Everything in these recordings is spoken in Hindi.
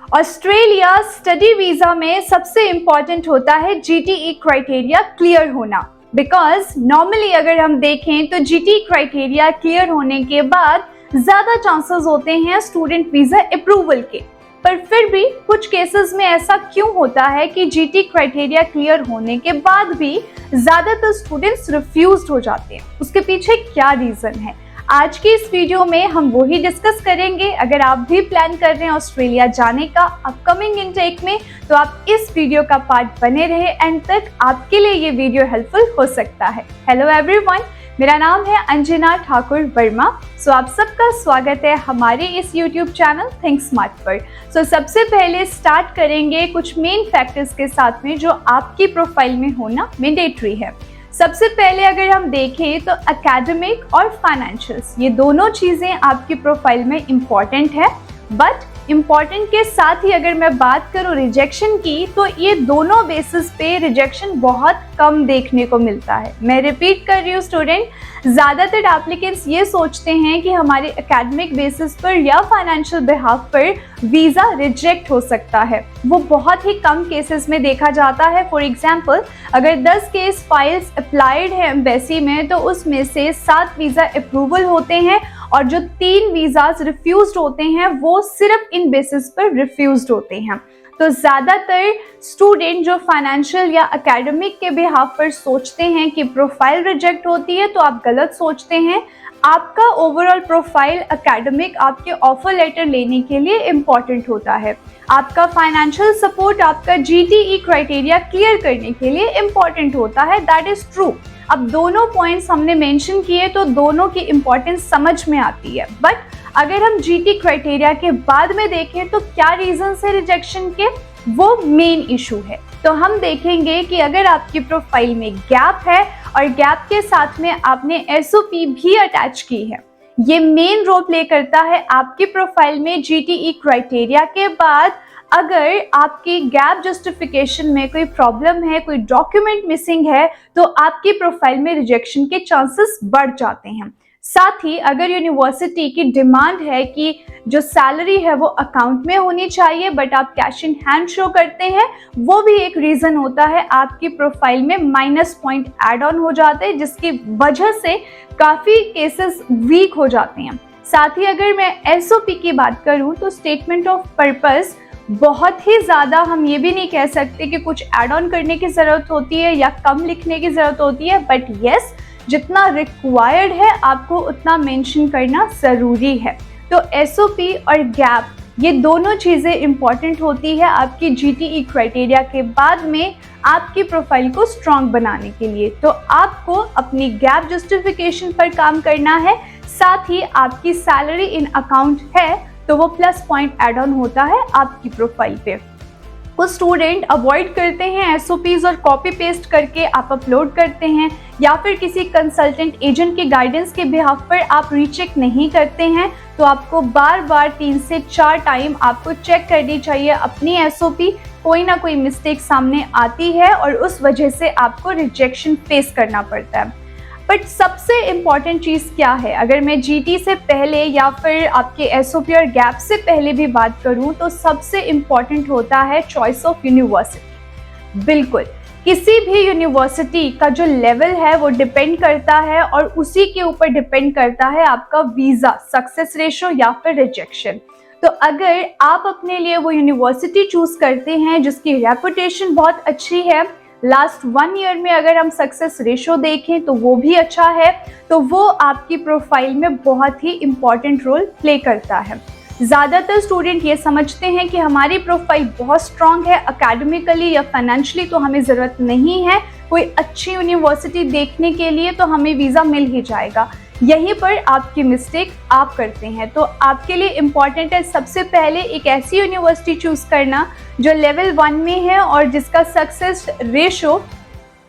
ऑस्ट्रेलिया स्टडी वीजा में सबसे इम्पॉर्टेंट होता है जीटीई क्राइटेरिया क्लियर होना। बिकॉज नॉर्मली अगर हम देखें तो जीटीई क्राइटेरिया क्लियर होने के बाद ज्यादा चांसेस होते हैं स्टूडेंट वीजा अप्रूवल के। पर फिर भी कुछ केसेस में ऐसा क्यों होता है कि जीटीई क्राइटेरिया क्लियर होने के बाद भी ज्यादातर स्टूडेंट्स रिफ्यूज्ड हो जाते हैं? उसके पीछे क्या रीजन है? आज की इस वीडियो में हम वही डिस्कस करेंगे। अगर आप भी प्लान कर रहे हैं ऑस्ट्रेलिया जाने का अपकमिंग इनटेक में, तो आप इस वीडियो का पार्ट बने रहे एंड तक, आपके लिए ये वीडियो हेल्पफुल हो सकता है। हेलो एवरीवन, मेरा नाम है अंजना ठाकुर वर्मा। आप सबका स्वागत है हमारे इस YouTube चैनल थिंक स्मार्ट पर। सबसे पहले स्टार्ट करेंगे कुछ मेन फैक्टर्स के साथ में जो आपकी प्रोफाइल में होना मैंडेटरी है। सबसे पहले अगर हम देखें तो एकेडमिक और फाइनेंशियल्स, ये दोनों चीज़ें आपकी प्रोफाइल में इम्पॉर्टेंट है। बट इम्पॉर्टेंट के साथ ही अगर मैं बात करूँ रिजेक्शन की, तो ये दोनों बेसिस पे रिजेक्शन बहुत कम देखने को मिलता है। मैं रिपीट कर रही हूँ स्टूडेंट, ज़्यादातर एप्लीकेंट्स ये सोचते हैं कि हमारे एकेडमिक बेसिस पर या फाइनेंशियल बिहाफ पर वीज़ा रिजेक्ट हो सकता है। वो बहुत ही कम केसेस में देखा जाता है। फॉर एग्जाम्पल, अगर 10 केस फाइल्स अप्लाइड है एम्बेसी में, तो उसमें से 7 वीज़ा अप्रूवल होते हैं और जो 3 वीज़ाज रिफ्यूज्ड होते हैं वो सिर्फ इन बेसिस पर रिफ्यूज्ड होते हैं। तो ज़्यादातर स्टूडेंट जो फाइनेंशियल या एकेडमिक के बिहाफ पर सोचते हैं कि प्रोफाइल रिजेक्ट होती है, तो आप गलत सोचते हैं। आपका ओवरऑल प्रोफाइल एकेडमिक आपके ऑफर लेटर लेने के लिए इम्पॉर्टेंट होता है। आपका फाइनेंशियल सपोर्ट आपका जीटीई क्राइटेरिया क्लियर करने के लिए इम्पॉर्टेंट होता है। That is true. अब दोनों पॉइंट्स हमने मेंशन किए तो दोनों की इम्पोर्टेंस समझ में आती है। बट अगर हम जीटी क्राइटेरिया के बाद में देखें तो क्या रीजन है रिजेक्शन के, वो मेन इशू है। तो हम देखेंगे कि अगर आपकी प्रोफाइल में गैप है और गैप के साथ में आपने एसओपी भी अटैच की है, ये मेन रोल प्ले करता है आपकी प्रोफाइल में जीटीई क्राइटेरिया के बाद। अगर आपकी गैप जस्टिफिकेशन में कोई प्रॉब्लम है, कोई डॉक्यूमेंट मिसिंग है, तो आपकी प्रोफाइल में रिजेक्शन के चांसेस बढ़ जाते हैं। साथ ही अगर यूनिवर्सिटी की डिमांड है कि जो सैलरी है वो अकाउंट में होनी चाहिए, बट आप कैश इन हैंड शो करते हैं, वो भी एक रीजन होता है। आपकी प्रोफाइल में माइनस पॉइंट ऐड ऑन हो जाते हैं, जिसकी वजह से काफ़ी केसेस वीक हो जाते हैं। साथ ही अगर मैं एसओपी की बात करूं तो स्टेटमेंट ऑफ पर्पस बहुत ही ज़्यादा हम ये भी नहीं कह सकते कि कुछ ऐड ऑन करने की ज़रूरत होती है या कम लिखने की ज़रूरत होती है। बट येस, जितना रिक्वायर्ड है आपको उतना मेंशन करना ज़रूरी है। तो एसओपी और गैप, ये दोनों चीज़ें इंपॉर्टेंट होती है आपकी जीटीई क्राइटेरिया के बाद में आपकी प्रोफाइल को स्ट्रॉन्ग बनाने के लिए। तो आपको अपनी गैप जस्टिफिकेशन पर काम करना है। साथ ही आपकी सैलरी इन अकाउंट है तो वो प्लस पॉइंट ऐड ऑन होता है आपकी प्रोफाइल पे। कुछ स्टूडेंट अवॉइड करते हैं एसओपीज और कॉपी पेस्ट करके आप अपलोड करते हैं, या फिर किसी कंसल्टेंट एजेंट के गाइडेंस के बिहाफ पर आप रीचेक नहीं करते हैं। तो आपको बार बार 3 से 4 टाइम आपको चेक करनी चाहिए अपनी एसओपी। कोई ना कोई मिस्टेक सामने आती है और उस वजह से आपको रिजेक्शन फेस करना पड़ता है। बट सबसे इम्पॉर्टेंट चीज़ क्या है, अगर मैं जीटी से पहले या फिर आपके एसओपी और गैप से पहले भी बात करूं, तो सबसे इम्पॉर्टेंट होता है चॉइस ऑफ यूनिवर्सिटी। बिल्कुल, किसी भी यूनिवर्सिटी का जो लेवल है वो डिपेंड करता है और उसी के ऊपर डिपेंड करता है आपका वीज़ा सक्सेस रेशो या फिर रिजेक्शन। तो अगर आप अपने लिए वो यूनिवर्सिटी चूज़ करते हैं जिसकी रेपुटेशन बहुत अच्छी है, लास्ट 1 ईयर में अगर हम सक्सेस रेशो देखें तो वो भी अच्छा है, तो वो आपकी प्रोफाइल में बहुत ही इम्पॉर्टेंट रोल प्ले करता है। ज़्यादातर स्टूडेंट ये समझते हैं कि हमारी प्रोफाइल बहुत स्ट्रॉन्ग है एकेडमिकली या फाइनेंशियली, तो हमें ज़रूरत नहीं है कोई अच्छी यूनिवर्सिटी देखने के लिए, तो हमें वीज़ा मिल ही जाएगा। यहीं पर आपकी मिस्टेक आप करते हैं। तो आपके लिए इम्पॉर्टेंट है सबसे पहले एक ऐसी यूनिवर्सिटी चूज़ करना जो लेवल 1 में है और जिसका सक्सेस रेशो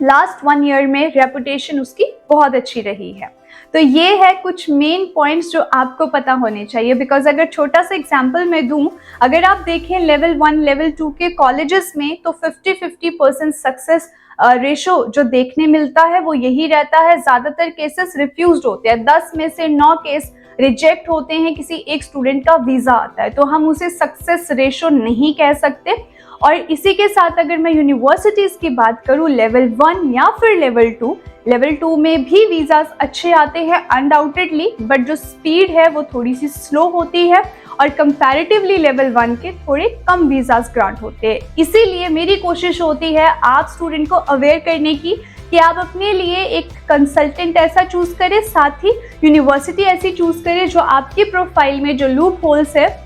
लास्ट 1 ईयर में रेपुटेशन उसकी बहुत अच्छी रही है। तो ये है कुछ मेन पॉइंट्स जो आपको पता होने चाहिए। बिकॉज अगर छोटा सा एग्जांपल मैं दूं, अगर आप देखें लेवल 1 लेवल 2 के कॉलेजेस में, तो 50-50% सक्सेस रेशो जो देखने मिलता है वो यही रहता है। ज़्यादातर केसेस रिफ्यूज्ड होते हैं, 10 में से 9 केस रिजेक्ट होते हैं, किसी एक स्टूडेंट का वीज़ा आता है, तो हम उसे सक्सेस रेशो नहीं कह सकते। और इसी के साथ अगर मैं यूनिवर्सिटीज़ की बात करूँ लेवल 1 या फिर लेवल 2 में भी वीज़ाज अच्छे आते हैं अनडाउटेडली, बट जो स्पीड है वो थोड़ी सी स्लो होती है और कंपैरेटिवली लेवल 1 के थोड़े कम वीज़ाज ग्रांट होते हैं। इसीलिए मेरी कोशिश होती है आप स्टूडेंट को अवेयर करने की कि आप अपने लिए एक कंसल्टेंट ऐसा चूज़ करें, साथ ही यूनिवर्सिटी ऐसी चूज़ करें जो आपकी प्रोफाइल में जो लूप होल्स है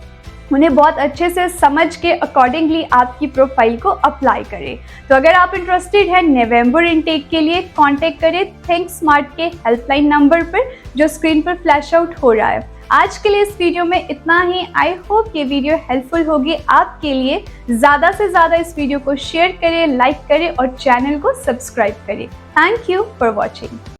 उन्हें बहुत अच्छे से समझ के अकॉर्डिंगली आपकी प्रोफाइल को अप्लाई करें। तो अगर आप इंटरेस्टेड हैं नवंबर इनटेक के लिए, कांटेक्ट करें थिंक स्मार्ट के हेल्पलाइन नंबर पर जो स्क्रीन पर फ्लैश आउट हो रहा है। आज के लिए इस वीडियो में इतना ही। आई होप ये वीडियो हेल्पफुल होगी आपके लिए। ज़्यादा से ज़्यादा इस वीडियो को शेयर करें, लाइक करें और चैनल को सब्सक्राइब करें। Thank you for watching.